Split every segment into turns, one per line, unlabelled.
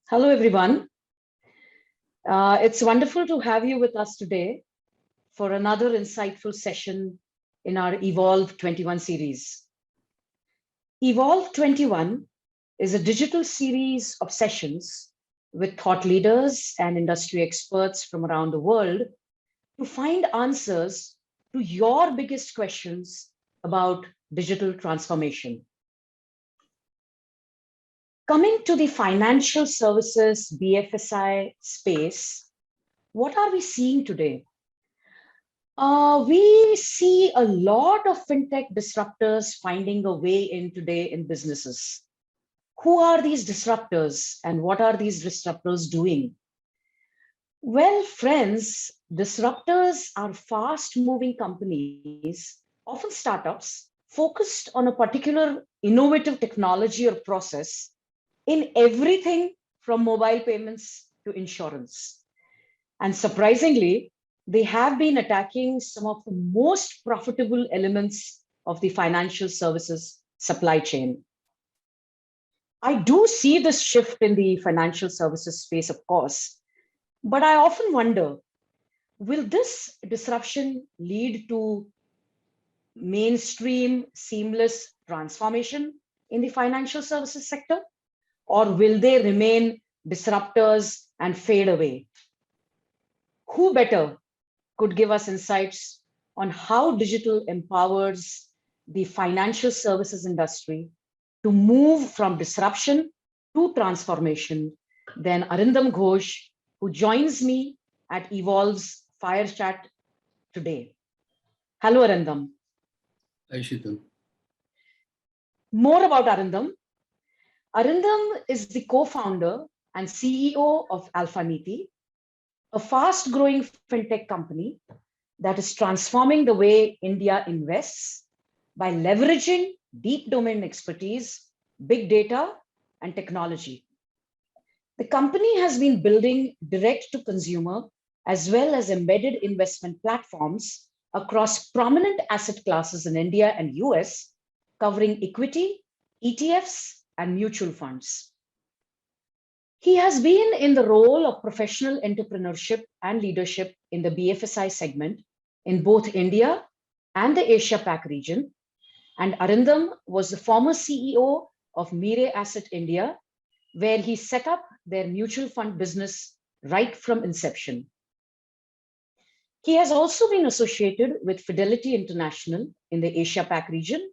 Hello, everyone. It's wonderful to have you with us today for another insightful session in our Evolve 21 series. Evolve 21 is a digital series of sessions with thought leaders and industry experts from around the world to find answers to your biggest questions about digital transformation. Coming to the financial services BFSI space, what are we seeing today? We see a lot of fintech disruptors finding a way in today in businesses. Who are these disruptors and what are these disruptors doing? Well, friends, disruptors are fast-moving companies, often startups, focused on a particular innovative technology or process in everything from mobile payments to insurance. And surprisingly, they have been attacking some of the most profitable elements of the financial services supply chain. I do see this shift in the financial services space, of course, but I often wonder, will this disruption lead to mainstream seamless transformation in the financial services sector? Or will they remain disruptors and fade away? Who better could give us insights on how digital empowers the financial services industry to move from disruption to transformation than Arindam Ghosh, who joins me at Evolve's Fire Chat today. Hello, Arindam.
Hi, Sheetal.
More about Arindam. Arindam is the co-founder and CEO of Alphaniti, a fast-growing fintech company that is transforming the way India invests by leveraging deep domain expertise, big data, and technology. The company has been building direct-to-consumer as well as embedded investment platforms across prominent asset classes in India and US, covering equity, ETFs, and mutual funds. He has been in the role of professional entrepreneurship and leadership in the BFSI segment in both India and the Asia Pac region. And Arindam was the former CEO of Mire Asset India, where he set up their mutual fund business right from inception. He has also been associated with Fidelity International in the Asia Pac region,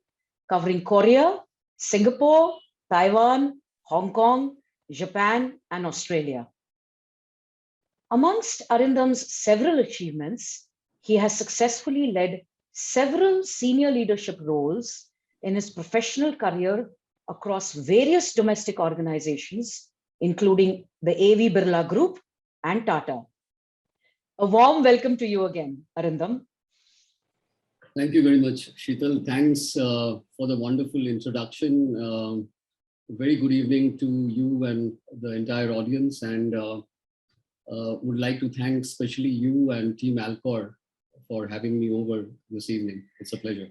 covering Korea, Singapore, Taiwan, Hong Kong, Japan, and Australia. Amongst Arindam's several achievements, he has successfully led several senior leadership roles in his professional career across various domestic organizations, including the AV Birla Group and Tata. A warm welcome to you again, Arindam.
Thank you very much, Sheetal. Thanks for the wonderful introduction. Very good evening to you and the entire audience, and would like to thank especially you and Team Alcor for having me over this evening. It's a pleasure.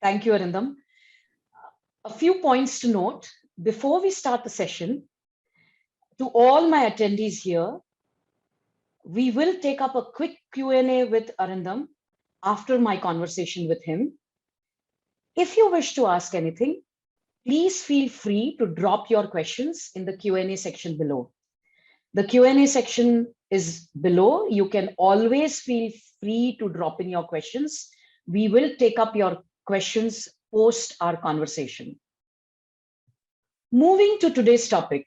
Thank you, Arindam. A few points to note before we start the session. To all my attendees here, we will take up a quick Q&A with Arindam after my conversation with him. If you wish to ask anything, please feel free to drop your questions in the Q&A section below. The Q&A section is below. You can always feel free to drop in your questions. We will take up your questions post our conversation. Moving to today's topic,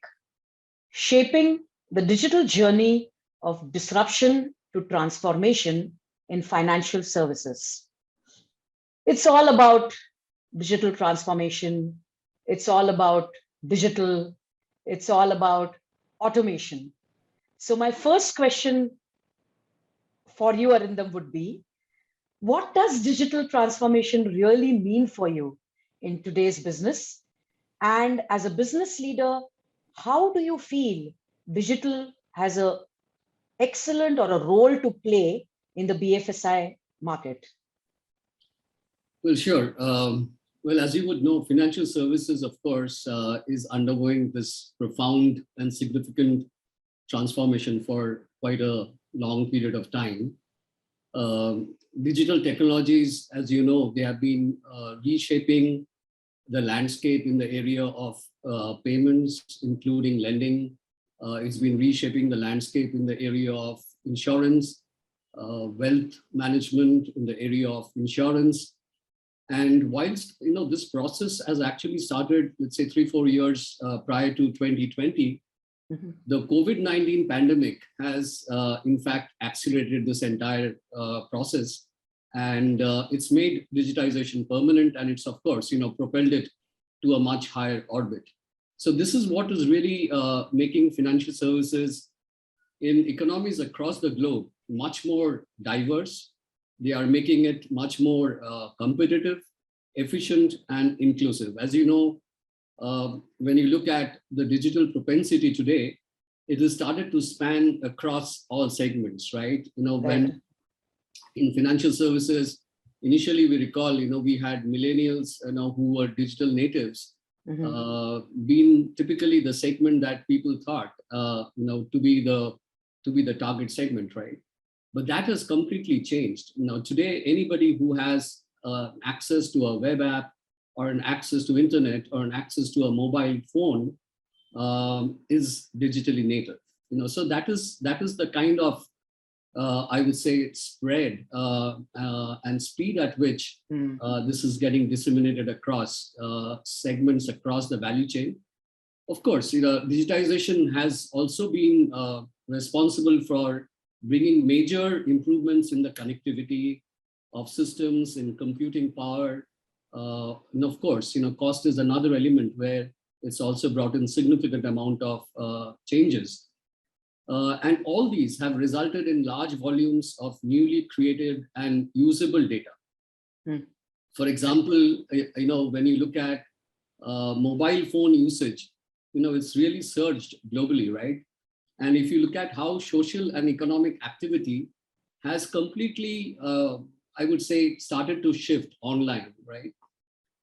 shaping the digital journey of disruption to transformation in financial services. It's all about digital transformation. It's all about digital. It's all about automation. So my first question for you, Arindam, would be, what does digital transformation really mean for you in today's business? And as a business leader, how do you feel digital has an excellent or a role to play in the BFSI market?
Well, sure. Well, Well, as you would know, financial services, of course, is undergoing this profound and significant transformation for quite a long period of time. Digital technologies, as you know, they have been reshaping the landscape in the area of payments, including lending. It's been reshaping the landscape in the area of insurance, wealth management, in the area of insurance. And whilst this process has actually started, let's say 3-4 years prior to 2020, the COVID-19 pandemic has, in fact, accelerated this entire process, and it's made digitization permanent, and it's, of course, propelled it to a much higher orbit. So this is what is really making financial services in economies across the globe much more diverse. They are making it much more competitive, efficient, and inclusive. As you know, when you look at the digital propensity today, it has started to span across all segments, right? When in financial services, initially we recall, we had millennials, who were digital natives, being typically the segment that people thought, to be the target segment, right? But that has completely changed. Now, today, anybody who has access to a web app, or an access to internet, or an access to a mobile phone is digitally native. So that is the kind of I would say spread and speed at which this is getting disseminated across segments across the value chain. Of course, digitization has also been responsible for bringing major improvements in the connectivity of systems, in computing power. And of course, cost is another element where it's also brought in significant amount of changes. And all these have resulted in large volumes of newly created and usable data. For example, when you look at mobile phone usage, it's really surged globally, right? And if you look at how social and economic activity has completely, I would say, started to shift online, right?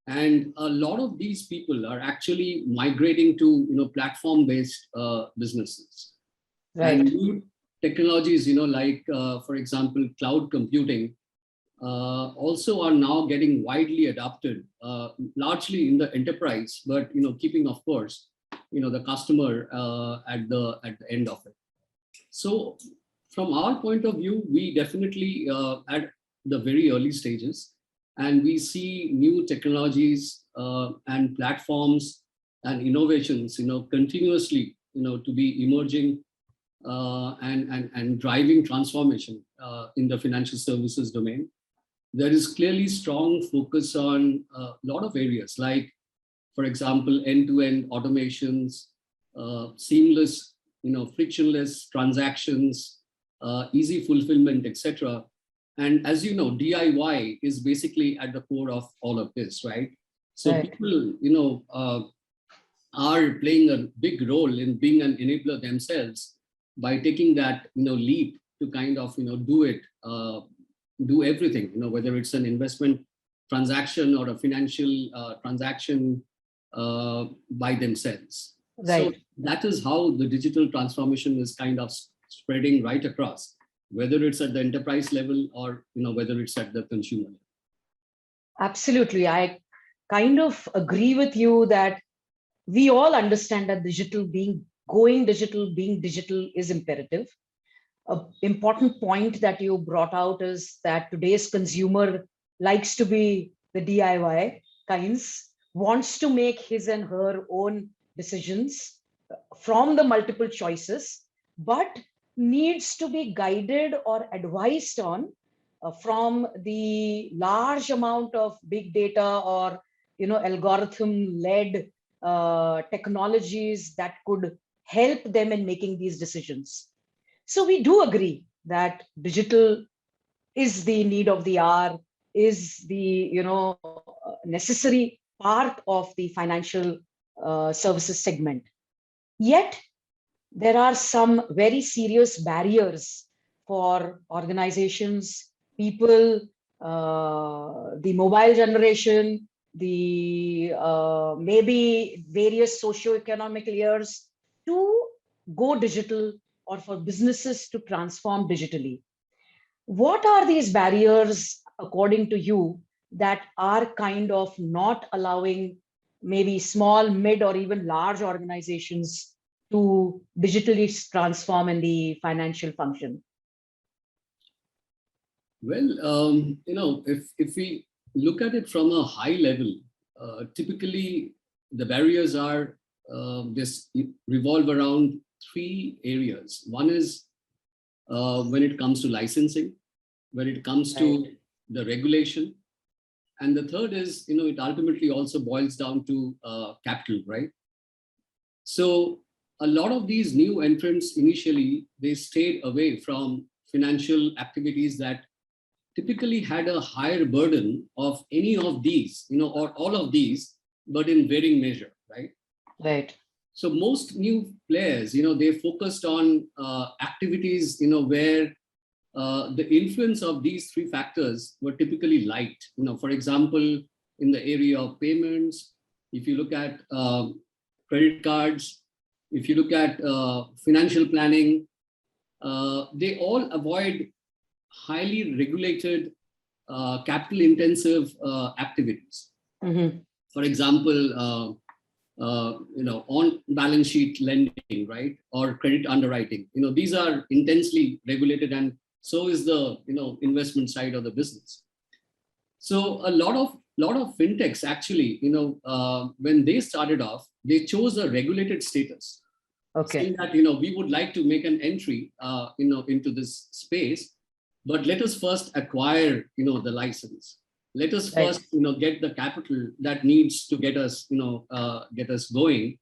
And a lot of these people are actually migrating to platform-based businesses. Right. And new technologies, like, for example, cloud computing, also are now getting widely adopted, largely in the enterprise, but keeping, of course, the customer at the end of it. So from our point of view, we definitely at the very early stages, and we see new technologies and platforms and innovations, continuously, to be emerging and driving transformation in the financial services domain. There is clearly strong focus on a lot of areas, like, for example, end-to-end automations, seamless, frictionless transactions, easy fulfillment, etc. And as you know, DIY is basically at the core of all of this, right? So right. People, are playing a big role in being an enabler themselves by taking that, leap to kind of, do it, do everything, whether it's an investment transaction or a financial transaction by themselves. Right. So that is how the digital transformation is kind of spreading right across, whether it's at the enterprise level or whether it's at the consumer level.
Absolutely. I kind of agree with you that we all understand that going digital is imperative. An important point that you brought out is that today's consumer likes to be the DIY kinds, wants to make his and her own decisions from the multiple choices, but needs to be guided or advised on from the large amount of big data or algorithm-led technologies that could help them in making these decisions. So we do agree that digital is the need of the hour, is the necessary part of the financial services segment. Yet there are some very serious barriers for organizations, people, the mobile generation, the maybe various socioeconomic layers to go digital or for businesses to transform digitally. What are these barriers, according to you, that are kind of not allowing maybe small, mid, or even large organizations to digitally transform in the financial function?
Well, if we look at it from a high level, typically the barriers are this revolve around three areas. One is when it comes to licensing, when it comes to the regulation, and the third is, it ultimately also boils down to capital, right? So a lot of these new entrants initially, they stayed away from financial activities that typically had a higher burden of any of these, or all of these, but in varying measure, right?
Right.
So most new players, they focused on activities, where the influence of these three factors were typically light. For example, in the area of payments, if you look at credit cards, if you look at financial planning, they all avoid highly regulated, capital intensive activities.
Mm-hmm.
For example, on balance sheet lending, right? Or credit underwriting. These are intensely regulated, and so is the, investment side of the business. So a lot of fintechs actually, when they started off, they chose a regulated status.
Okay.
Saying that, we would like to make an entry, into this space, but let us first acquire, the license. Let us first, get the capital that needs to get us, get us going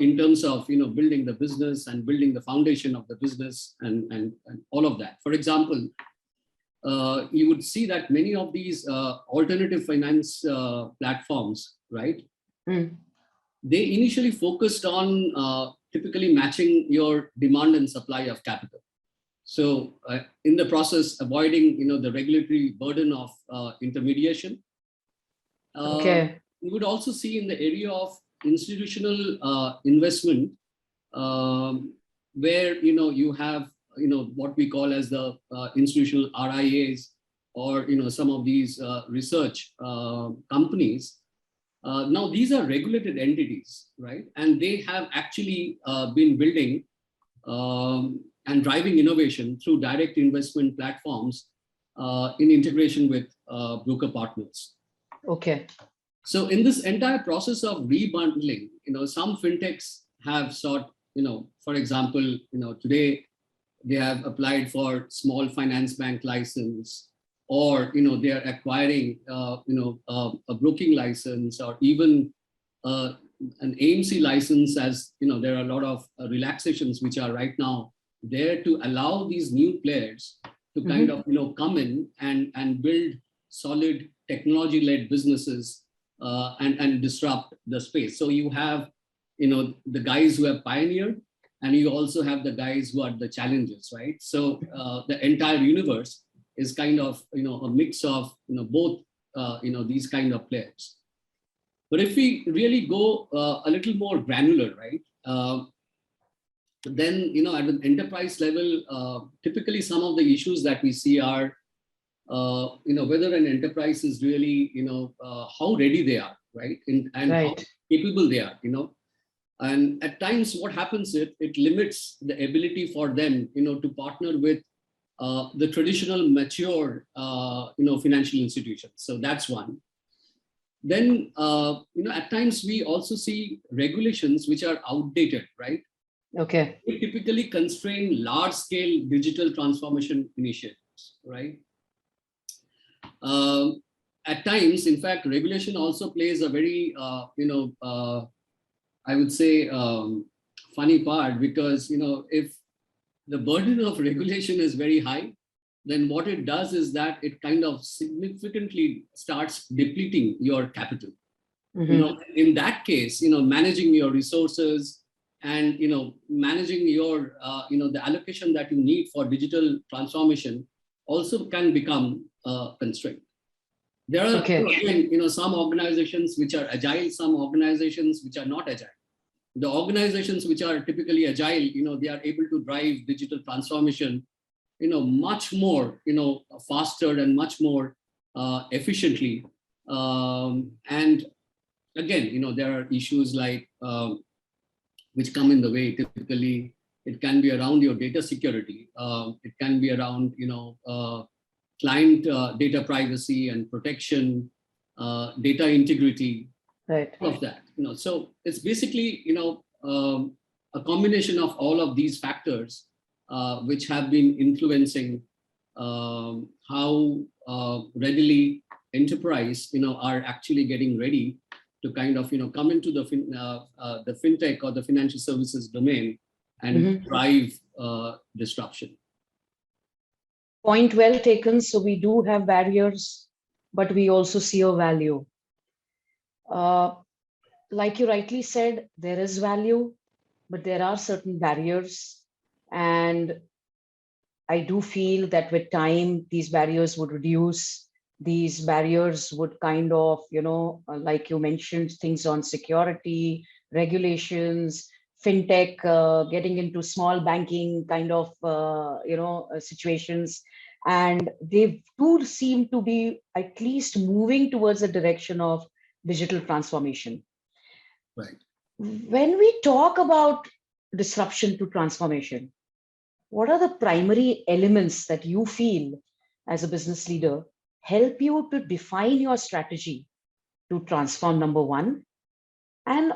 in terms of, building the business and building the foundation of the business and all of that. For example, you would see that many of these alternative finance platforms, right?
Mm.
They initially focused on typically matching your demand and supply of capital. So in the process, avoiding, the regulatory burden of intermediation.
Okay.
You would also see in the area of institutional investment, where, you have, what we call as the institutional RIAs, or, some of these research companies. Now, these are regulated entities, right? And they have actually been building and driving innovation through direct investment platforms in integration with broker partners.
Okay.
So in this entire process of rebundling, some fintechs have sought, for example, today they have applied for small finance bank license, or, they are acquiring, a broking license, or even an AMC license, as, there are a lot of relaxations which are right now there to allow these new players to kind of, come in and build solid technology-led businesses and disrupt the space. So you have, the guys who have pioneered, and you also have the guys who are the challengers, right? So the entire universe is kind of, a mix of, both, these kind of players. But if we really go a little more granular, right? Then, at an enterprise level, typically some of the issues that we see are, whether an enterprise is really, how ready they are, right? And how capable they are, And at times what happens, it limits the ability for them, to partner with the traditional mature, financial institutions. So that's one. Then, at times we also see regulations which are outdated, right?
Okay.
We typically constrain large-scale digital transformation initiatives, right? At times, in fact, regulation also plays a very, I would say, funny part, because, if the burden of regulation is very high, then what it does is that it kind of significantly starts depleting your capital. In that case, managing your resources and, managing your, the allocation that you need for digital transformation also can become a constraint. There are,
Okay.
again, some organizations which are agile, some organizations which are not agile. The organizations which are typically agile, they are able to drive digital transformation, much more, faster and much more efficiently. And again, there are issues like which come in the way. Typically, it can be around your data security. It can be around, client data privacy and protection, data integrity,
Right.
all of that. So it's basically, a combination of all of these factors which have been influencing how readily enterprise, are actually getting ready to kind of, come into the fintech or the financial services domain and drive disruption.
Point well taken. So we do have barriers, but we also see a value. Like you rightly said, there is value, but there are certain barriers. And I do feel that with time, these barriers would reduce. These barriers would kind of, like you mentioned, things on security, regulations, fintech, getting into small banking kind of, situations. And they do seem to be at least moving towards the direction of digital transformation.
Right.
When we talk about disruption to transformation, what are the primary elements that you feel as a business leader help you to define your strategy to transform, number one? And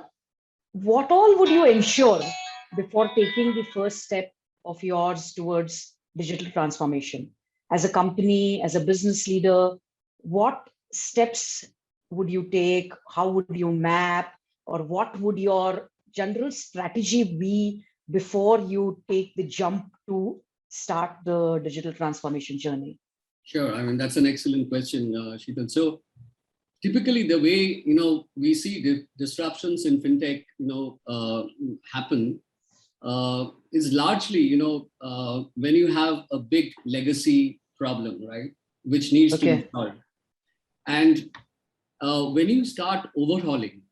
what all would you ensure before taking the first step of yours towards digital transformation? As a company, as a business leader, what steps would you take? How would you map? Or what would your general strategy be before you take the jump to start the digital transformation journey?
Sure. I mean, that's an excellent question, Sheetal. So typically the way, we see disruptions in fintech, happen is largely, when you have a big legacy problem, right, which needs to be solved. And when you start overhauling,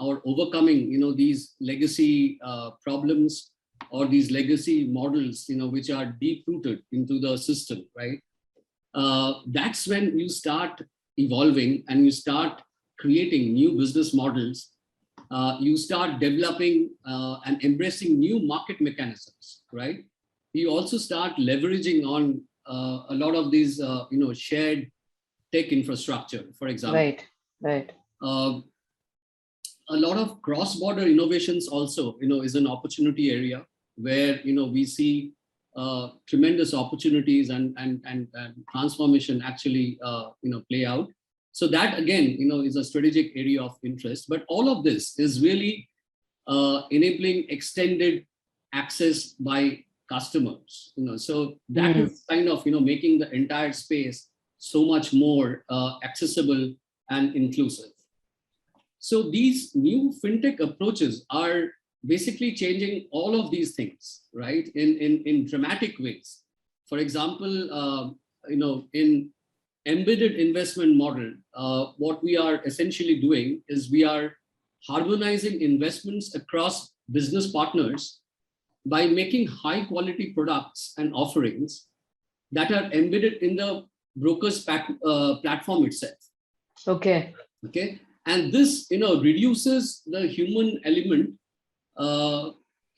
or overcoming, these legacy problems or these legacy models, which are deep rooted into the system, right? That's when you start evolving and you start creating new business models. You start developing and embracing new market mechanisms, right? You also start leveraging on a lot of these, shared tech infrastructure, for example.
Right.
A lot of cross-border innovations also, is an opportunity area where, we see tremendous opportunities and transformation actually, play out. So that again, is a strategic area of interest. But all of this is really enabling extended access by customers. So that is kind of, making the entire space so much more accessible and inclusive. So these new fintech approaches are basically changing all of these things, right, in dramatic ways. For example, in embedded investment model, what we are essentially doing is we are harmonizing investments across business partners by making high quality products and offerings that are embedded in the broker's platform itself. Okay. And this, reduces the human element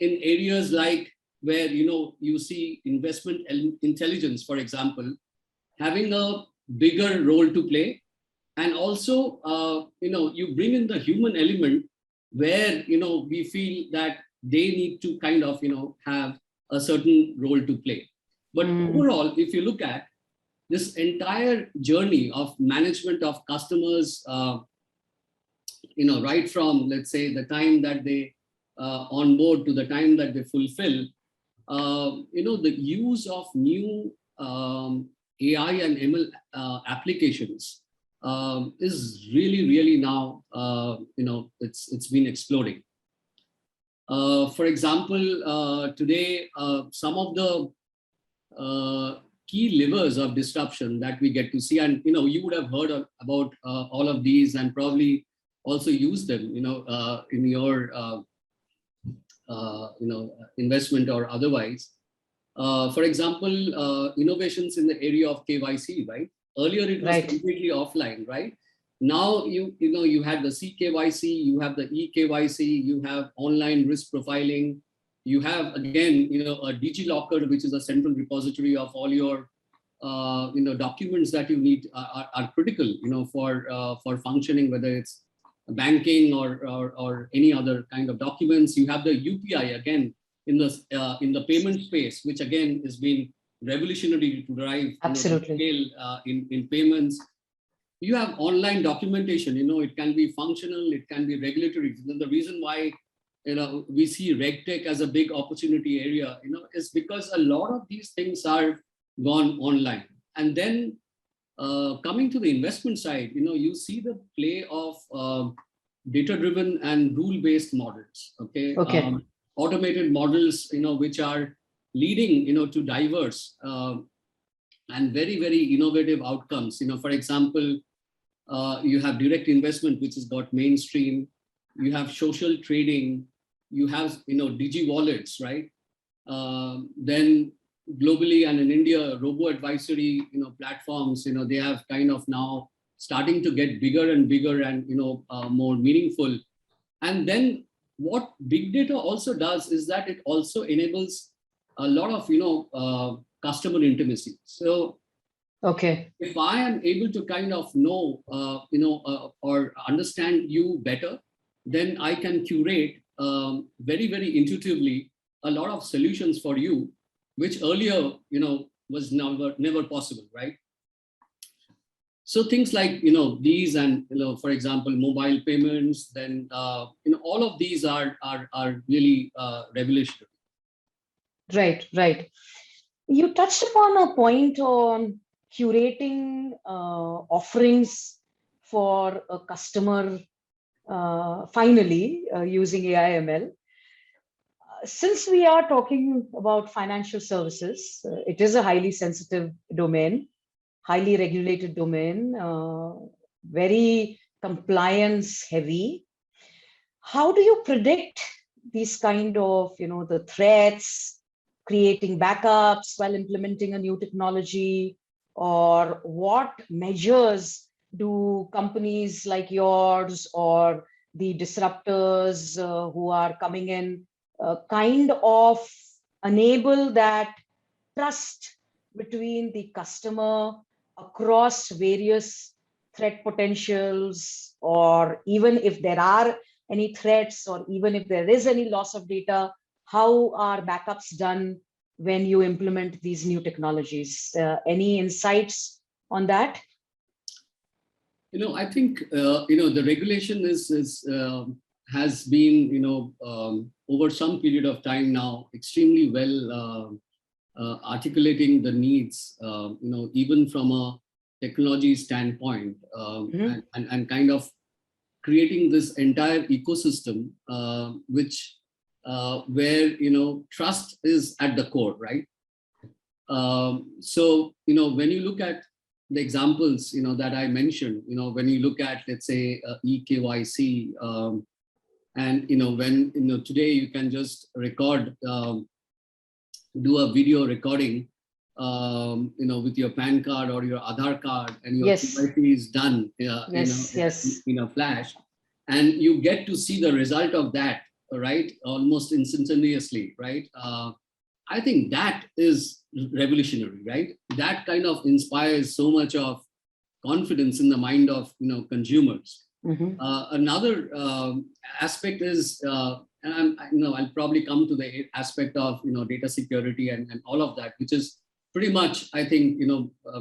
in areas like where, you see investment intelligence, for example, having a bigger role to play. And also, you bring in the human element where, we feel that they need to kind of, have a certain role to play. But overall, if you look at this entire journey of management of customers, right from, let's say, the time that they onboard to the time that they fulfill, the use of new AI and ML applications is really now, it's been exploding. For example, today, some of the key levers of disruption that we get to see. And, you would have heard about all of these and probably also use them, in your, investment or otherwise. For example, innovations in the area of KYC, right? Earlier, it was completely offline, right? Now, you had the CKYC, you have the eKYC, you have online risk profiling, you have, again, a DigiLocker, which is a central repository of all your, documents that you need are critical, for functioning, whether it's banking or any other kind of documents. You have the UPI, again, in the payment space, which again has been revolutionary to drive scale in payments. You have online documentation. It can be functional, it can be regulatory. The reason why we see RegTech as a big opportunity area, is because a lot of these things are gone online. And then coming to the investment side, you see the play of data-driven and rule-based models. Okay. Automated models, which are leading, to diverse and very, very innovative outcomes. For example, you have direct investment, which has got mainstream. You have social trading. You have, digi wallets, right? Then globally and in India, robo-advisory, platforms, they have kind of now starting to get bigger and bigger and, more meaningful. And then what big data also does is that it also enables a lot of, customer intimacy. So if I am able to kind of know, or understand you better, then I can curate very, very intuitively a lot of solutions for you, which earlier, was never possible, right? So things like, these and, for example, mobile payments, then, all of these are really revolutionary.
Right. You touched upon a point on curating offerings for a customer, finally, using AI/ML. Since we are talking about financial services, it is a highly sensitive domain, highly regulated domain, very compliance heavy. How do you predict these kind of, the threats, creating backups while implementing a new technology, or what measures do companies like yours or the disruptors who are coming in kind of enable that trust between the customer across various threat potentials, or even if there are any threats, or even if there is any loss of data, how are backups done when you implement these new technologies? Any insights on that?
I think, the regulation has been, over some period of time now, extremely well articulating the needs, even from a technology standpoint, and kind of creating this entire ecosystem, which where trust is at the core, right? So when you look at the examples that I mentioned, when you look at, let's say, eKYC, and when today you can just record, do a video recording, with your PAN card or your Aadhaar card, and your KYC is done, in a flash, and you get to see the result of that, right? Almost instantaneously, right? I think that is revolutionary, right? That kind of inspires so much of confidence in the mind of consumers. Another aspect is, and I'll probably come to the aspect of data security and all of that, which is pretty much, I think,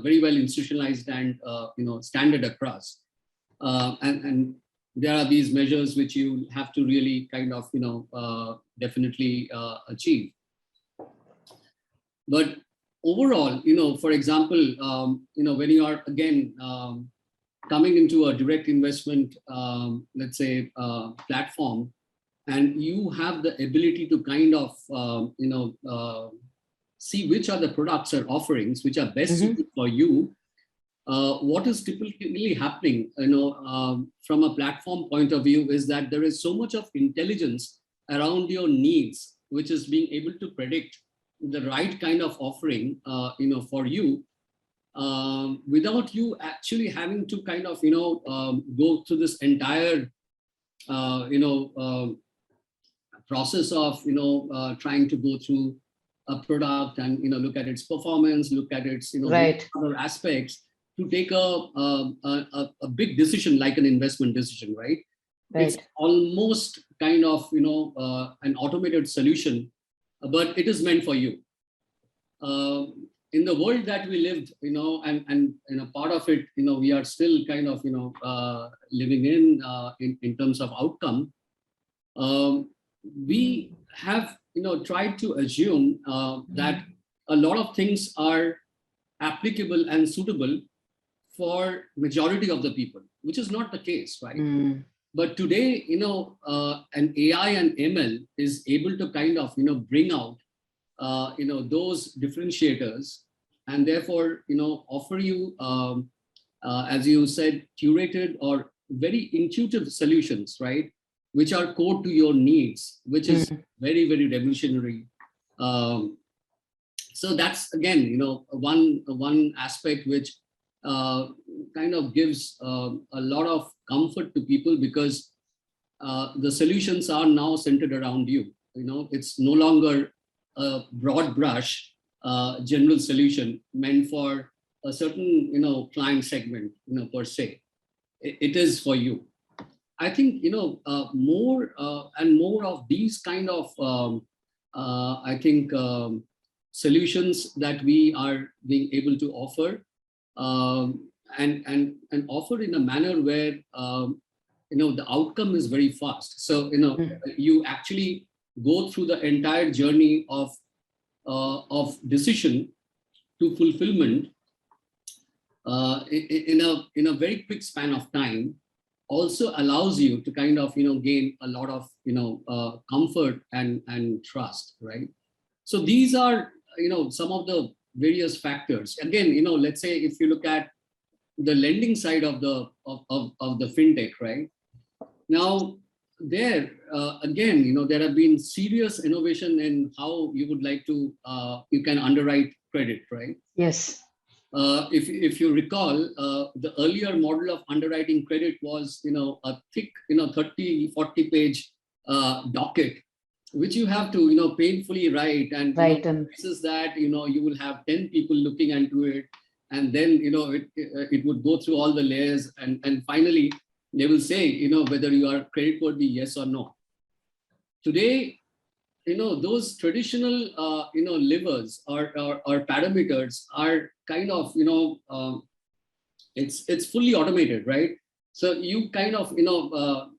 very well institutionalized and standard across. And there are these measures which you have to really kind of definitely achieve. But overall, for example, when you are again coming into a direct investment, let's say, platform, and you have the ability to kind of see which are the products or offerings which are best suited for you. What is typically happening, from a platform point of view, is that there is so much of intelligence around your needs, which is being able to predict the right kind of offering, for you, without you actually having to kind of, go through this entire, process of, trying to go through a product and, look at its performance, look at its,
Right.
other aspects to take a big decision like an investment decision, right? It's almost kind of, an automated solution, but it is meant for you. In the world that we lived, and a part of it, we are still kind of, living in terms of outcome. We have, tried to assume that a lot of things are applicable and suitable for majority of the people, which is not the case, right? But today, an AI and ML is able to kind of, bring out, those differentiators, and therefore, offer you, as you said, curated or very intuitive solutions, right? Which are core to your needs, which is very, very revolutionary. So that's, again, one aspect which kind of gives a lot of comfort to people, because the solutions are now centered around you. It's no longer a broad brush general solution meant for a certain, client segment, per se. It is for you. I think, more and more of these kind of, solutions that we are being able to offer, and offer in a manner where, the outcome is very fast. So, you actually go through the entire journey of decision to fulfillment in a very quick span of time. Also allows you to kind of, gain a lot of, comfort and trust, right? So these are, some of the various factors. Again, let's say if you look at the lending side of the fintech, right? Now, there again, there have been serious innovation in how you would like to, you can underwrite credit, right?
Yes.
If you recall, the earlier model of underwriting credit was, a thick, 30, 40 page docket, which you have to, painfully write. And this is that, you will have 10 people looking into it. And then, it would go through all the layers. And finally, they will say, whether you are credit worthy, yes or no. Today, those traditional, levers or parameters are kind of, it's fully automated, right? So you kind of,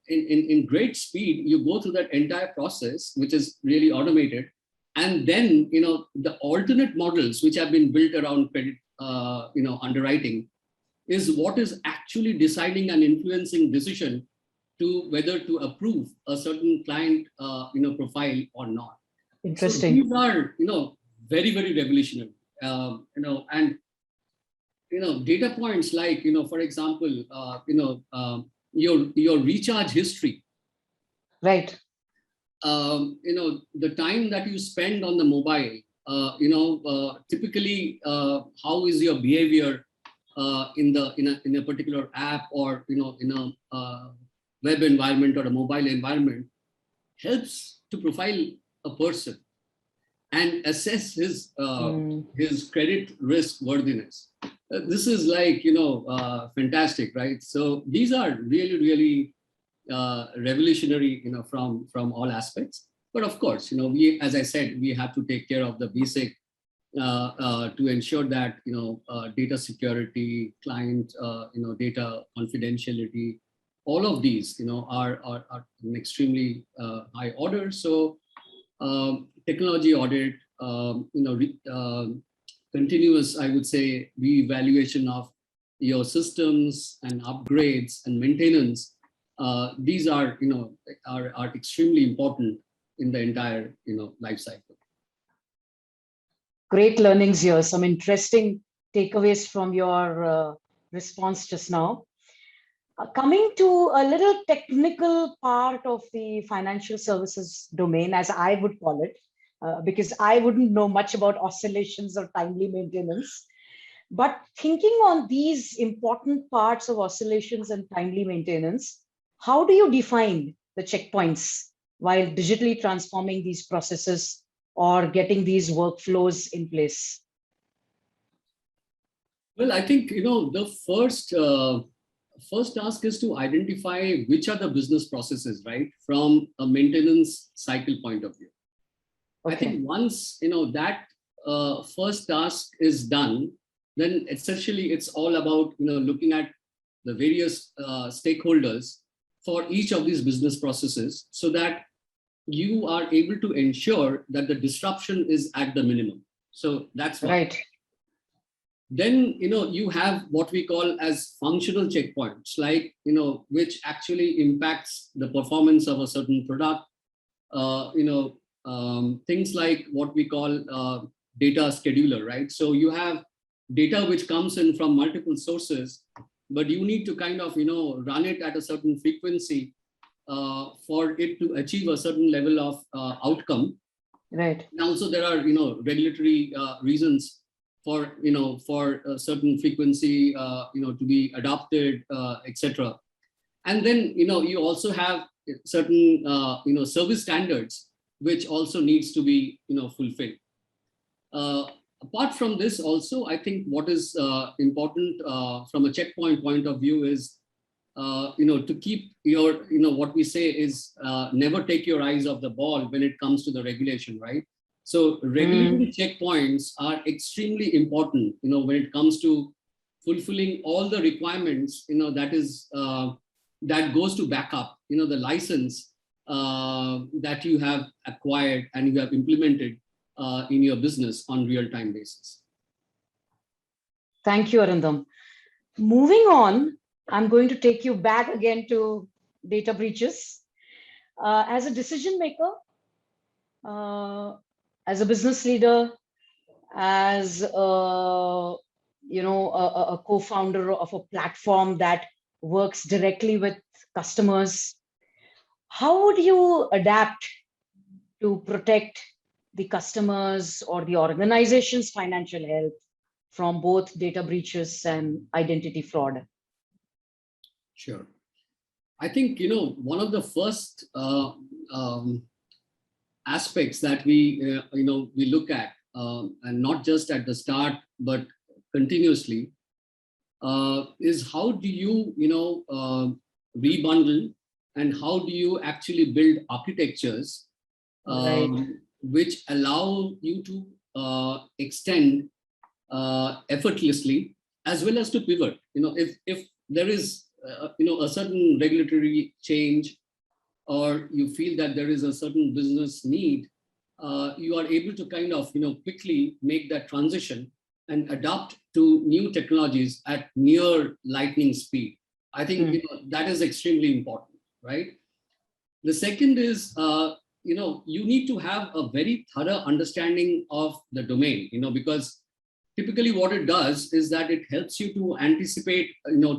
in great speed, you go through that entire process, which is really automated. And then, the alternate models which have been built around credit, underwriting is what is actually deciding and influencing decision to whether to approve a certain client, profile or not.
Interesting.
So these are, very, very revolutionary, and, data points like, for example, your recharge history.
Right.
The time that you spend on the mobile, typically, how is your behavior in a particular app, or, in a web environment or a mobile environment, helps to profile a person and assess his credit risk worthiness. This is like, fantastic, right? So these are really, really revolutionary, from all aspects. But of course, we, as I said, we have to take care of the basic to ensure that, data security, client, data confidentiality, all of these, are an extremely high order. So technology audit, continuous, I would say, reevaluation of your systems and upgrades and maintenance. These are, are extremely important in the entire, life cycle.
great learnings here, some interesting takeaways from your response just now. Coming to a little technical part of the financial services domain, as I would call it, because I wouldn't know much about oscillations or timely maintenance. But thinking on these important parts of oscillations and timely maintenance, how do you define the checkpoints while digitally transforming these processes or getting these workflows in place?
Well, I think, the first task is to identify which are the business processes, right, from a maintenance cycle point of view. Okay. I think once, that first task is done, then essentially it's all about, looking at the various stakeholders for each of these business processes so that you are able to ensure that the disruption is at the minimum. So that's one.
Right.
Then, you have what we call as functional checkpoints, like, which actually impacts the performance of a certain product, things like what we call data scheduler, right? So you have data which comes in from multiple sources, but you need to kind of, run it at a certain frequency for it to achieve a certain level of outcome.
Right.
And also there are, regulatory reasons for, for a certain frequency, to be adopted, etc. And then, you also have certain, service standards, which also needs to be, fulfilled. Apart from this also, I think what is important from a checkpoint point of view is, to keep your, what we say is never take your eyes off the ball when it comes to the regulation, right? So regulatory checkpoints are extremely important, when it comes to fulfilling all the requirements, that is, that goes to back up, the license that you have acquired and you have implemented in your business on real-time basis.
Thank you, Arindam. Moving on, I'm going to take you back again to data breaches. As a decision maker, as a business leader, as a co-founder of a platform that works directly with customers, how would you adapt to protect the customers or the organization's financial health from both data breaches and identity fraud?
Sure. I think, one of the first aspects that we look at, and not just at the start, but continuously, is how do you, rebundle and how do you actually build architectures which allow you to extend effortlessly as well as to pivot. If there is a certain regulatory change, or you feel that there is a certain business need, you are able to kind of quickly make that transition and adapt to new technologies at near lightning speed. I think that is extremely important, right? The second is you need to have a very thorough understanding of the domain, because typically what it does is that it helps you to anticipate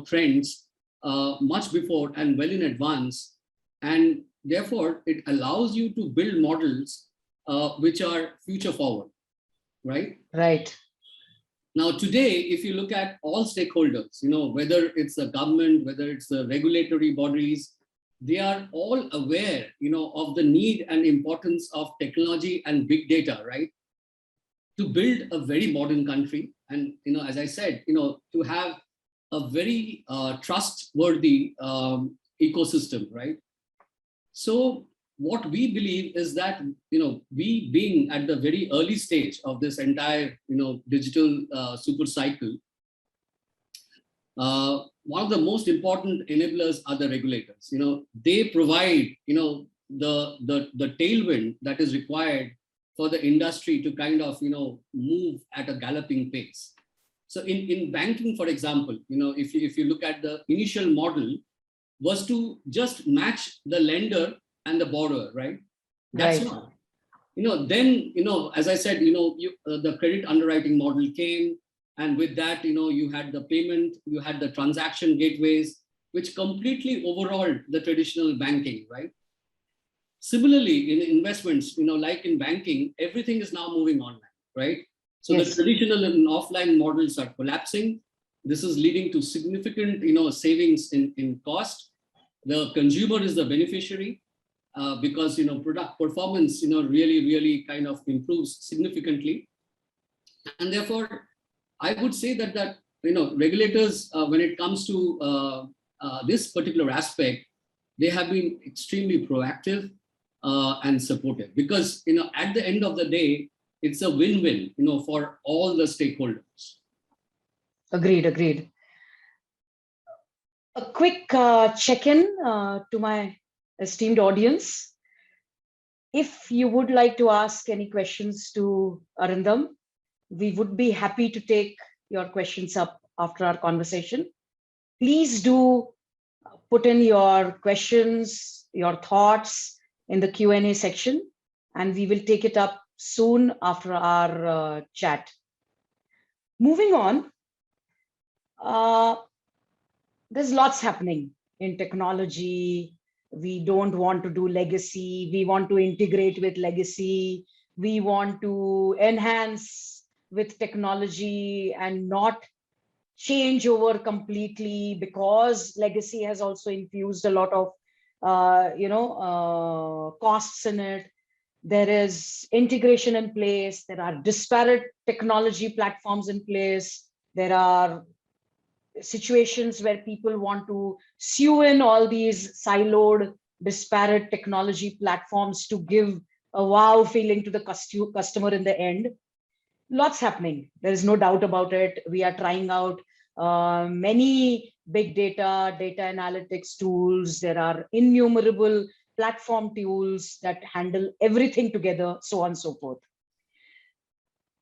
trends much before and well in advance, and therefore it allows you to build models which are future forward, right?
Right.
Now today, if you look at all stakeholders, whether it's the government, whether it's the regulatory bodies, they are all aware, of the need and importance of technology and big data, right? To build a very modern country, and as I said, to have a very trustworthy ecosystem, right? So what we believe is that, we being at the very early stage of this entire, digital super cycle, one of the most important enablers are the regulators. They provide, the tailwind that is required for the industry to kind of, move at a galloping pace. So in banking, for example, if you look at the initial model was to just match the lender and the borrower, right? That's
Right.
not. then, as I said, the credit underwriting model came. And with that, you had the payment, you had the transaction gateways, which completely overhauled the traditional banking, right? Similarly, in investments, like in banking, everything is now moving online, right? So the traditional and offline models are collapsing. This is leading to significant, savings in cost. The consumer is the beneficiary because, product performance, really kind of improves significantly. And therefore, I would say that regulators, when it comes to this particular aspect, they have been extremely proactive and supportive, because at the end of the day, it's a win-win, for all the stakeholders.
Agreed. A quick check-in to my esteemed audience. If you would like to ask any questions to Arindam, we would be happy to take your questions up after our conversation. Please do put in your questions, your thoughts in the Q&A section, and we will take it up soon after our chat. Moving on, there's lots happening in technology. We don't want to do legacy. We want to integrate with legacy. We want to enhance with technology and not change over completely, because legacy has also infused a lot of costs in it. There is integration in place. There are disparate technology platforms in place. There are situations where people want to sew in all these siloed, disparate technology platforms to give a wow feeling to the customer in the end. Lots happening. There is no doubt about it. We are trying out many big data analytics tools. There are innumerable platform tools that handle everything together, so on and so forth.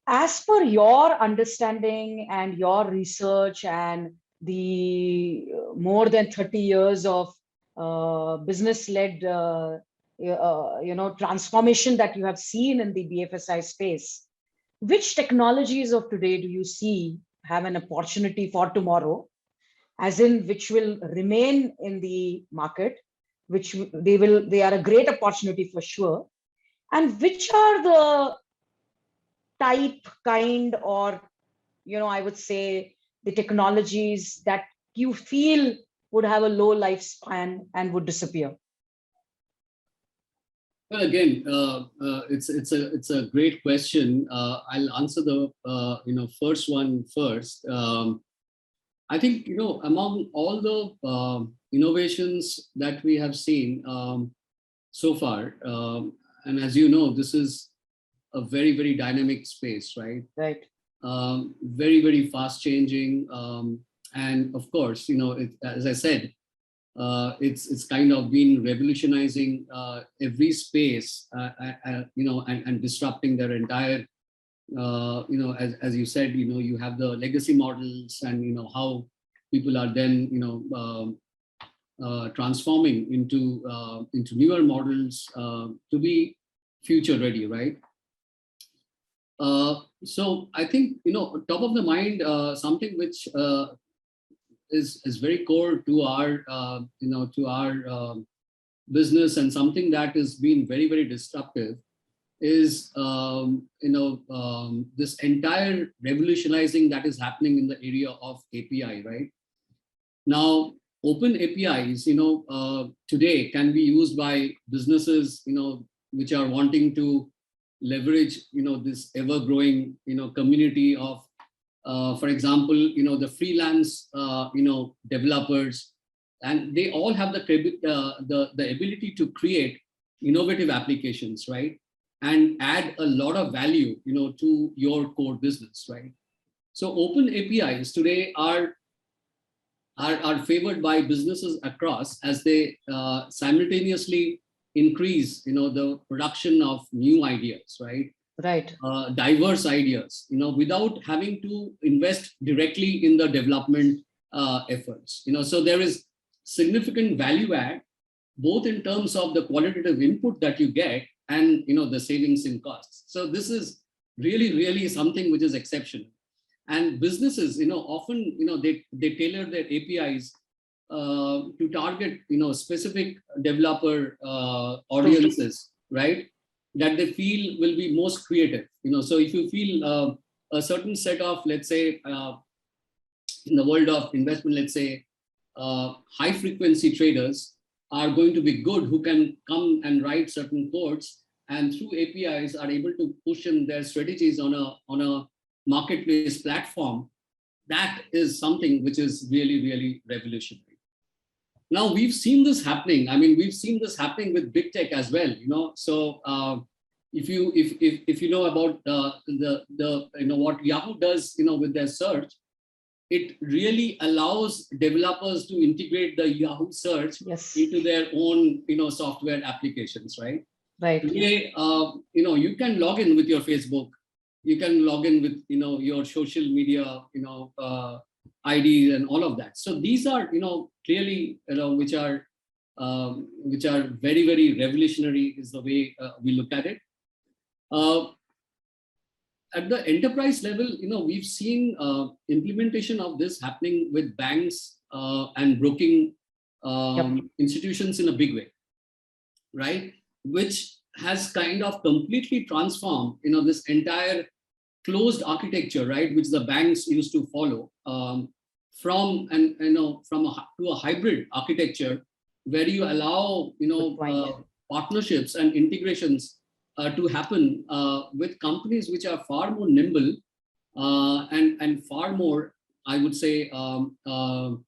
As per your understanding and your research and the more than 30 years of business-led transformation that you have seen in the BFSI space, which technologies of today do you see have an opportunity for tomorrow, as in which will remain in the market, which they are a great opportunity for sure, and which are the type, kind, or I would say the technologies that you feel would have a low lifespan and would disappear?
Well, again, it's a great question. I'll answer the first one first. I think among all the innovations that we have seen so far, and as you know, this is a very, very dynamic space, right?
Right.
Very, very fast changing, and of course, as I said, it's kind of been revolutionizing every space, and disrupting their entire, as you said, you have the legacy models, and how people are then transforming into newer models to be future ready, right? So I think top of the mind, something which is very core to our business, and something that has been very, very disruptive is this entire revolutionizing that is happening in the area of API, right? Now, open APIs, today can be used by businesses, which are wanting to leverage, this ever-growing, community of, for example, the freelance, developers, and they all have the ability to create innovative applications, right? And add a lot of value, to your core business, right? So open APIs today are favored by businesses across, as they simultaneously increase, the production of new ideas, right?
Right.
Diverse ideas, without having to invest directly in the development efforts. So there is significant value add, both in terms of the qualitative input that you get, and the savings in costs. So this is really something which is exceptional. And businesses, often they tailor their APIs to target specific developer audiences, right? That they feel will be most creative. So if you feel a certain set of, let's say, in the world of investment, let's say, high frequency traders are going to be good, who can come and write certain codes and through APIs are able to push in their strategies on a marketplace platform. That is something which is really revolutionary. Now we've seen this happening. I mean, we've seen this happening with big tech as well. So if you know about the what Yahoo does, with their search, it really allows developers to integrate the Yahoo search into their own software applications, right?
Right.
Today, you can log in with your Facebook, you can log in with your social media IDs and all of that. So these are clearly which are very revolutionary, is the way we look at it. At the enterprise level, we've seen implementation of this happening with banks and broking institutions in a big way, right? Which has kind of completely transformed, this entire closed architecture, right, which the banks used to follow, to a hybrid architecture where you allow, partnerships and integrations to happen with companies which are far more nimble and far more, I would say, kind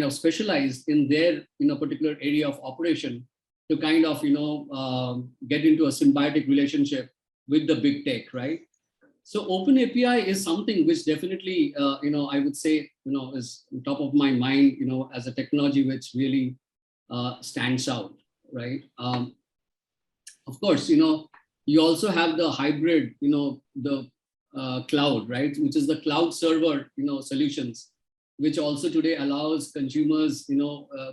of specialized in their particular area of operation, to kind of get into a symbiotic relationship with the big tech, right? So Open API is something which definitely I would say is top of my mind as a technology which really stands out, right? Of course, you also have the hybrid, the cloud, right, which is the cloud server solutions, which also today allows consumers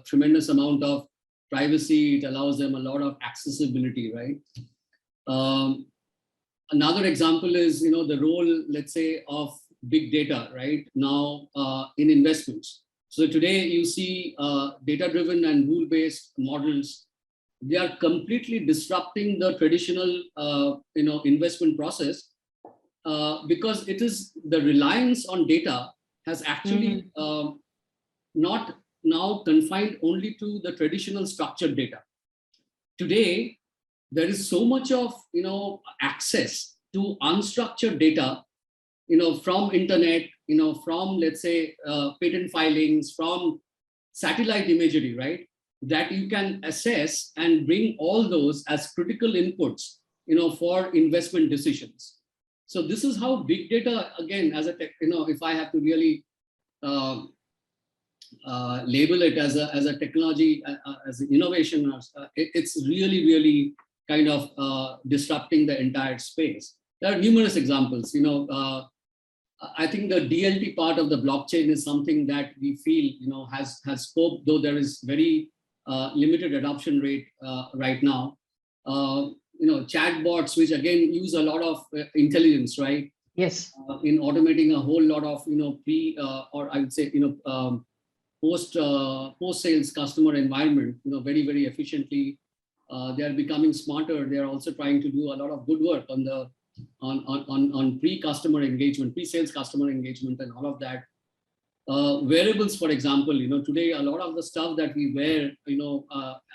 tremendous amount of privacy. It allows them a lot of accessibility, right? Another example is the role, let's say, of big data right now in investments. So today you see data driven and rule based models. They are completely disrupting the traditional investment process because it is the reliance on data has actually not now confined only to the traditional structured data. Today, there is so much of access to unstructured data, from internet, from, let's say, patent filings, from satellite imagery, right, that you can assess and bring all those as critical inputs, for investment decisions. So this is how big data, again, as a tech, if I have to really label it as a technology, as an innovation, it's really kind of disrupting the entire space. There are numerous examples. I think the DLT part of the blockchain is something that we feel has scope, though there is very limited adoption rate right now. Chatbots, which again use a lot of intelligence, right?
Yes.
In automating a whole lot of or I would say post sales customer environment, very efficiently. They are becoming smarter. They are also trying to do a lot of good work on the pre-customer engagement, pre-sales customer engagement, and all of that. Wearables, for example, today a lot of the stuff that we wear,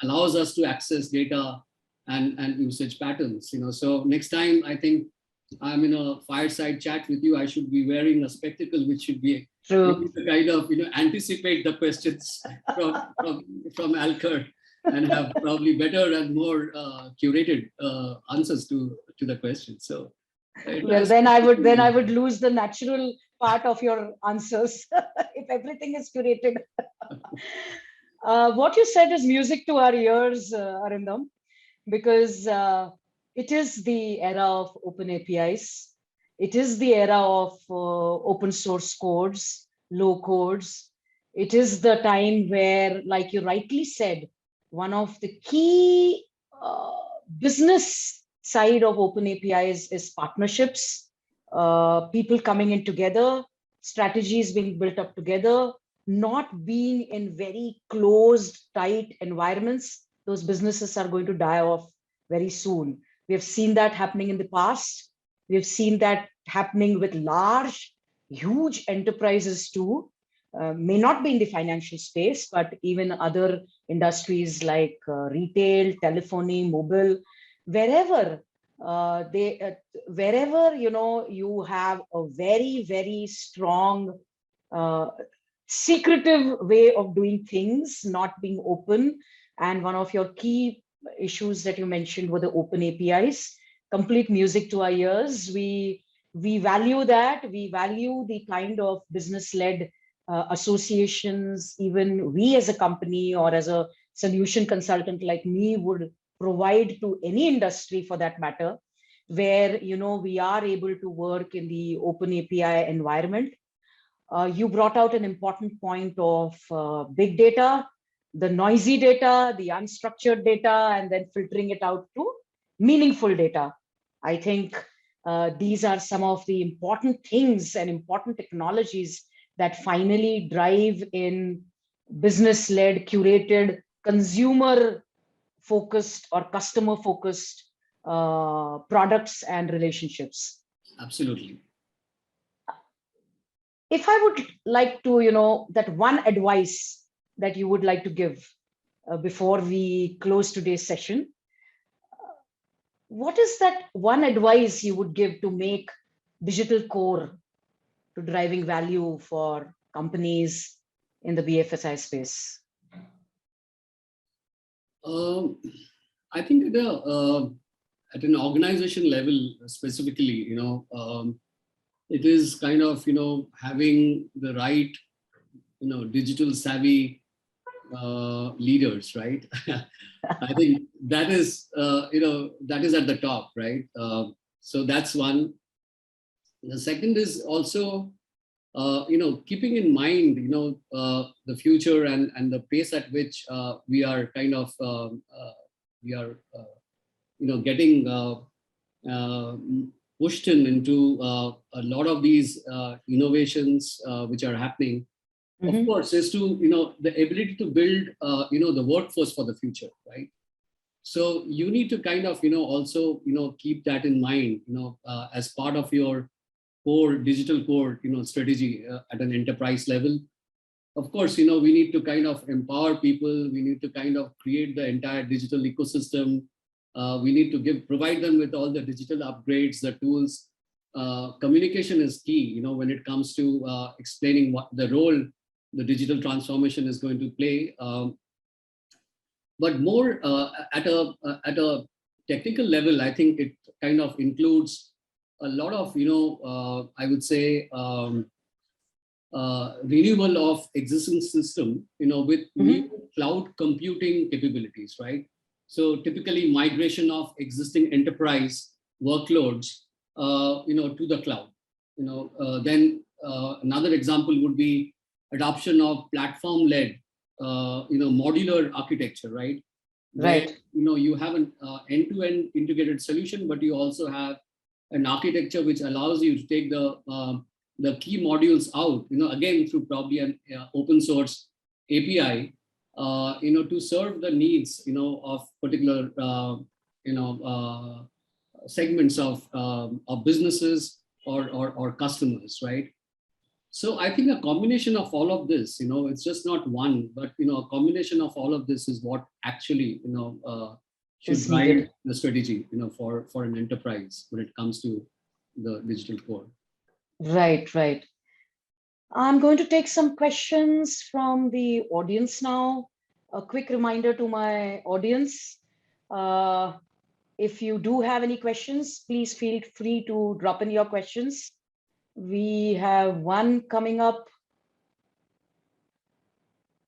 allows us to access data and usage patterns. So next time I think I'm in a fireside chat with you, I should be wearing a spectacle which should be able to kind of anticipate the questions from Alcor and have probably better and more curated answers to the questions. So
well, then I would lose the natural part of your answers if everything is curated. What you said is music to our ears, Arindam, because it is the era of open APIs. It is the era of open source codes, low codes. It is the time where, like you rightly said, one of the key business side of open APIs is partnerships, people coming in together, strategies being built up together, not being in very closed, tight environments. Those businesses are going to die off very soon. We have seen that happening in the past. We have seen that happening with large, huge enterprises too. May not be in the financial space, but even other industries like retail, telephony, mobile, wherever wherever you have a very, very strong secretive way of doing things, not being open. And one of your key issues that you mentioned were the open APIs, complete music to our ears. We value that. We value the kind of business-led associations, even we as a company or as a solution consultant like me would provide to any industry for that matter, where we are able to work in the open API environment. You brought out an important point of big data, the noisy data, the unstructured data, and then filtering it out to meaningful data. I think these are some of the important things and important technologies that finally drive in business-led, curated, consumer-focused or customer-focused products and relationships.
Absolutely.
If I would like to, that one advice that you would like to give before we close today's session, what is that one advice you would give to make digital core to driving value for companies in the BFSI space?
I think at an organization level specifically, it is kind of, having the right, digital savvy leaders, right? I think that is, that is at the top, right? So that's one. The second is also, keeping in mind, the future and the pace at which we are kind of, getting pushed into a lot of these innovations which are happening. Mm-hmm. Of course, is to, the ability to build, the workforce for the future, right? So you need to kind of, also, keep that in mind, as part of your digital core, strategy at an enterprise level. Of course, we need to kind of empower people. We need to kind of create the entire digital ecosystem. We need to provide them with all the digital upgrades, the tools. Communication is key, when it comes to explaining what the role the digital transformation is going to play. But more at a technical level, I think it kind of includes a lot of, I would say, renewal of existing system, with new cloud computing capabilities, right? So typically migration of existing enterprise workloads, to the cloud. Then another example would be adoption of platform-led, modular architecture, right?
Right.
Where, you have an end-to-end integrated solution, but you also have an architecture which allows you to take the key modules out, again through probably an open source API, to serve the needs, of particular, segments of businesses or customers, right? So I think a combination of all of this, it's just not one, but a combination of all of this is what actually, should drive the strategy, for an enterprise when it comes to the digital core.
Right, right. I'm going to take some questions from the audience now. A quick reminder to my audience. If you do have any questions, please feel free to drop in your questions. We have one coming up.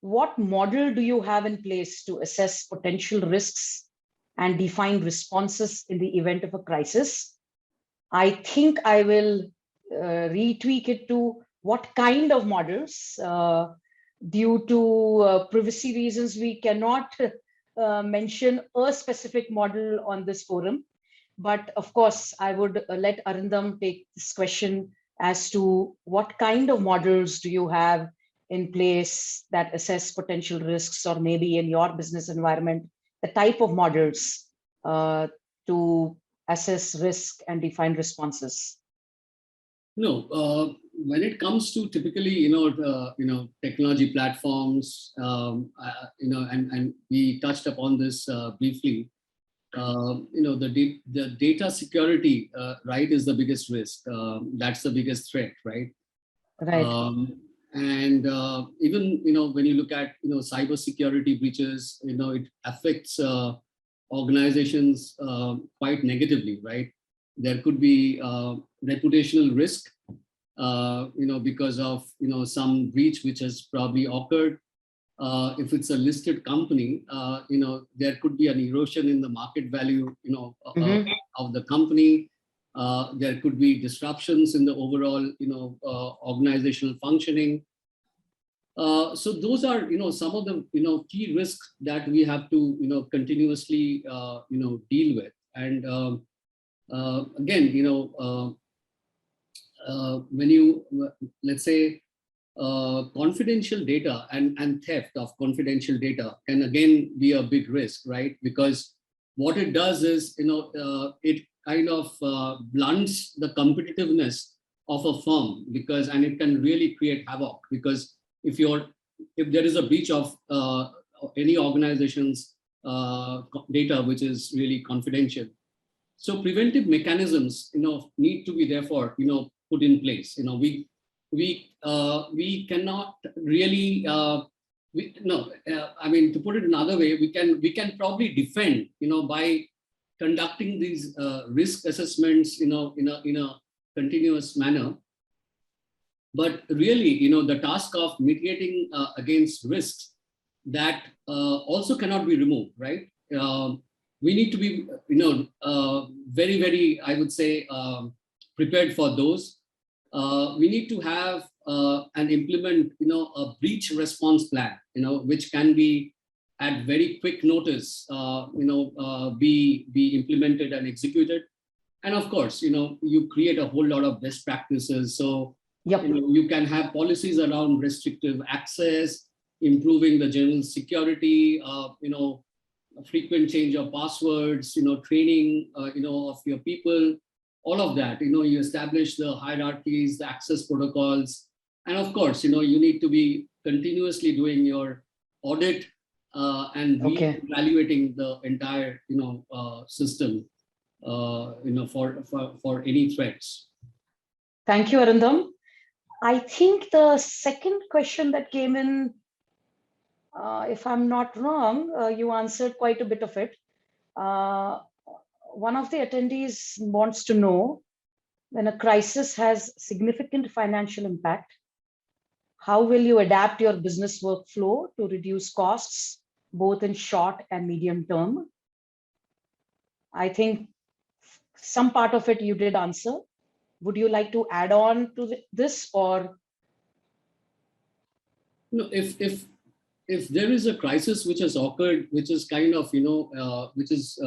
What model do you have in place to assess potential risks and define responses in the event of a crisis? I think I will retweak it to what kind of models. Due to privacy reasons, we cannot mention a specific model on this forum. But of course, I would let Arindam take this question as to what kind of models do you have in place that assess potential risks, or maybe in your business environment, the type of models to assess risk and define responses.
No, when it comes to typically, technology platforms, and we touched upon this briefly. The data security, right, is the biggest risk. That's the biggest threat, right?
Right.
And even when you look at cyber security breaches, it affects organizations quite negatively, right? There could be reputational risk, because of some breach which has probably occurred. If it's a listed company, there could be an erosion in the market value, of the company. There could be disruptions in the overall, organizational functioning. So those are, some of the, key risks that we have to, continuously, deal with. And again, when you, let's say, confidential data and theft of confidential data can again be a big risk, right? Because what it does is, it kind of blunts the competitiveness of a firm, and it can really create havoc, because if there is a breach of any organization's data which is really confidential, so preventive mechanisms need to be therefore put in place. We cannot really I mean, to put it another way, we can probably defend by conducting these risk assessments in a continuous manner. But really, the task of mitigating against risks, that also cannot be removed, right? We need to be very, very, I would say, prepared for those. We need to have and implement a breach response plan, which can be at very quick notice be implemented and executed. And of course, you create a whole lot of best practices. So
Yep.
You can have policies around restrictive access, improving the general security, frequent change of passwords, training of your people, all of that. You establish the hierarchies, the access protocols, and of course, you need to be continuously doing your audit and evaluating the entire system for any threats.
Thank you, Arindam. I think the second question that came in, if I'm not wrong, you answered quite a bit of it. One of the attendees wants to know, when a crisis has significant financial impact, how will you adapt your business workflow to reduce costs, both in short and medium term? I think some part of it you did answer. Would you like to add on to this, or?
No, if there is a crisis which has occurred, which is kind of which has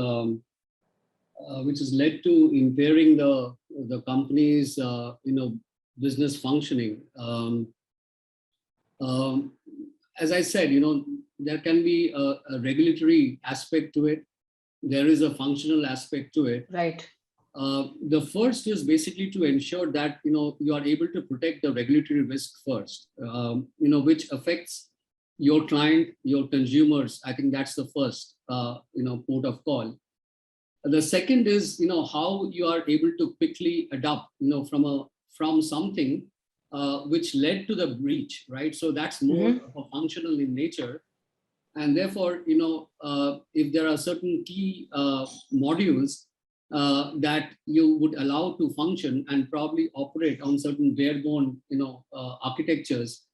led to impairing the company's business functioning, as I said, there can be a regulatory aspect to it. There is a functional aspect to it.
Right.
The first is basically to ensure that you are able to protect the regulatory risk first, which affects your client, your consumers. I think that's the first port of call. The second is how you are able to quickly adapt from something which led to the breach, right? So that's more of a functional in nature. And therefore, if there are certain key modules that you would allow to function and probably operate on certain barebone, architectures,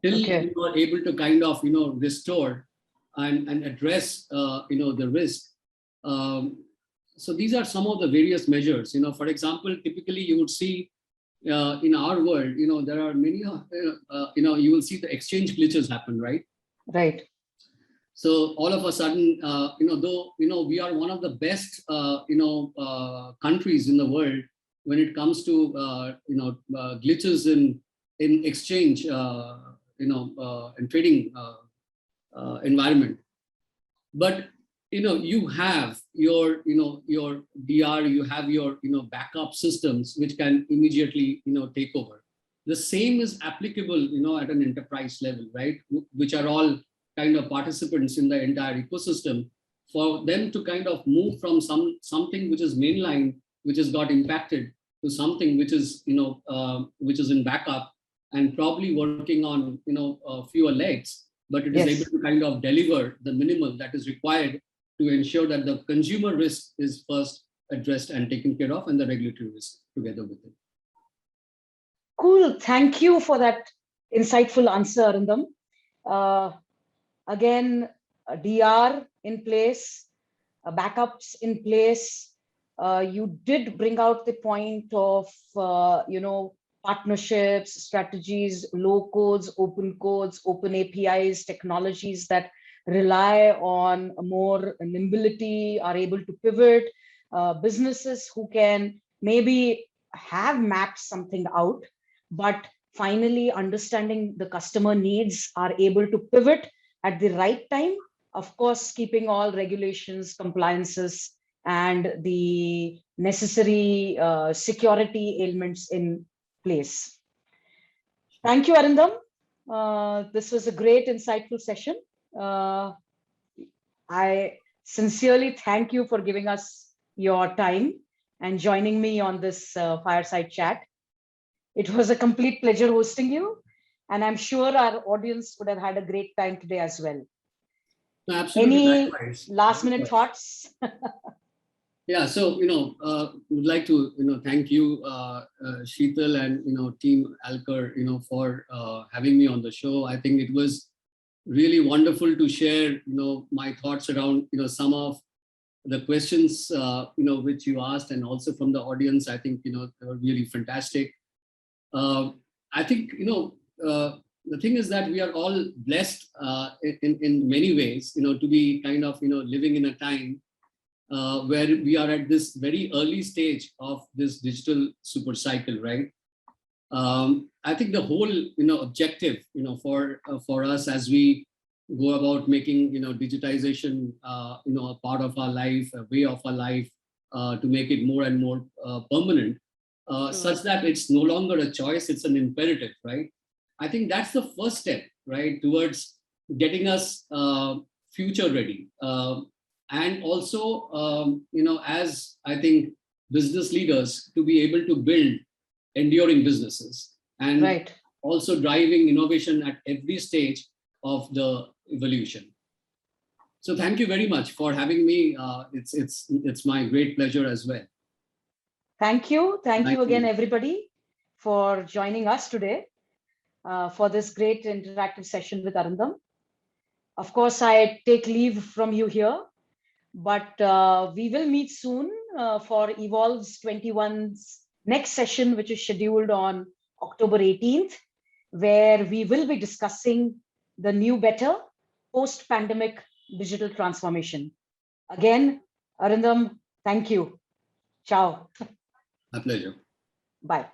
till you are able to kind of, restore and address, the risk. So these are some of the various measures. For example, typically you would see in our world, there are many, you will see the exchange glitches happen, right?
Right.
So all of a sudden, though, we are one of the best, countries in the world when it comes to, glitches in exchange, and trading environment. But, you have your DR, you have your, backup systems, which can immediately, take over. The same is applicable, at an enterprise level, right? Which are all kind of participants in the entire ecosystem, for them to kind of move from something which is mainline, which has got impacted, to something which is, which is in backup and probably working on, fewer legs, but it is able to kind of deliver the minimal that is required to ensure that the consumer risk is first addressed and taken care of, and the regulatory risk together with it.
Cool. Thank you for that insightful answer, Arindam. Again, a DR in place, backups in place. You did bring out the point of, partnerships, strategies, low codes, open APIs, technologies that rely on more nimbility, are able to pivot, businesses who can maybe have mapped something out, but finally understanding the customer needs, are able to pivot at the right time, of course, keeping all regulations, compliances, and the necessary security elements in place. Thank you, Arindam. This was a great, insightful session. I sincerely thank you for giving us your time and joining me on this fireside chat. It was a complete pleasure hosting you, and I'm sure our audience would have had a great time today as well.
Absolutely.
Any
likewise.
last minute thoughts?
Yeah, so would like to thank you, Sheetal, and team Alcor, for having me on the show. I think it was really wonderful to share my thoughts around some of the questions which you asked, and also from the audience. I think they were really fantastic. I think the thing is that we are all blessed in many ways, to be kind of living in a time where we are at this very early stage of this digital super cycle, right? I think the whole objective for us as we go about making digitization a part of our life, a way of our life, to make it more and more permanent, such that it's no longer a choice, it's an imperative, right? I think that's the first step, right, towards getting us future ready. And also, as I think business leaders, to be able to build enduring businesses, and also driving innovation at every stage of the evolution. So thank you very much for having me. It's my great pleasure as well.
Thank you. Thank you again, everybody, for joining us today for this great interactive session with Arindam. Of course, I take leave from you here, but we will meet soon for Evolves 21's next session, which is scheduled on October 18th, where we will be discussing the new, better post-pandemic digital transformation. Again, Arindam, thank you. Ciao.
My pleasure.
Bye.